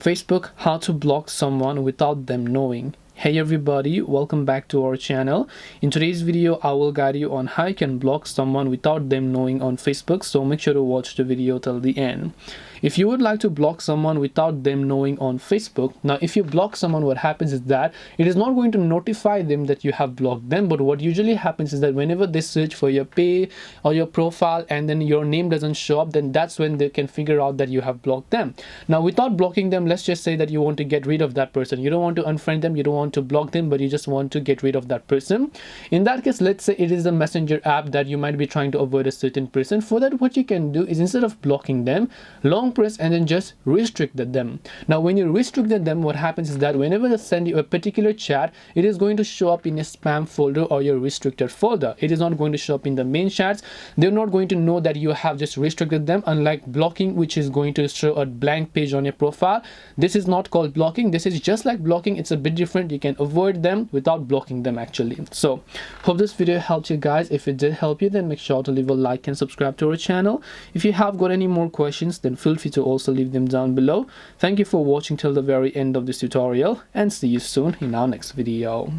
Facebook, how to block someone without them knowing. Hey everybody, welcome back to our channel. In today's video, I will guide you on how you can block someone without them knowing on Facebook, so make sure to watch the video till the end. If you would like to block someone without them knowing on Facebook, now if you block someone, what happens is that it is not going to notify them that you have blocked them, but what usually happens is that whenever they search for your page or your profile and then your name doesn't show up, then that's when they can figure out that you have blocked them. Now without blocking them, let's just say that you want to get rid of that person. You don't want to unfriend them, you don't want to block them, but you just want to get rid of that person. In that case, let's say it is a messenger app that you might be trying to avoid a certain person. For that, what you can do is instead of blocking them, long press and then just restricted them. Now when you restricted them, what happens is that whenever they send you a particular chat, it is going to show up in a spam folder or your restricted folder. It is not going to show up in the main chats. They're not going to know that you have just restricted them, unlike blocking, which is going to show a blank page on your profile. This is not called blocking. This is just like blocking. It's a bit different. You can avoid them without blocking them actually. So hope this video helped you guys. If it did help you, then make sure to leave a like and subscribe to our channel. If you have got any more questions, then feel free to also leave them down below. Thank you for watching till the very end of this tutorial, and see you soon in our next video.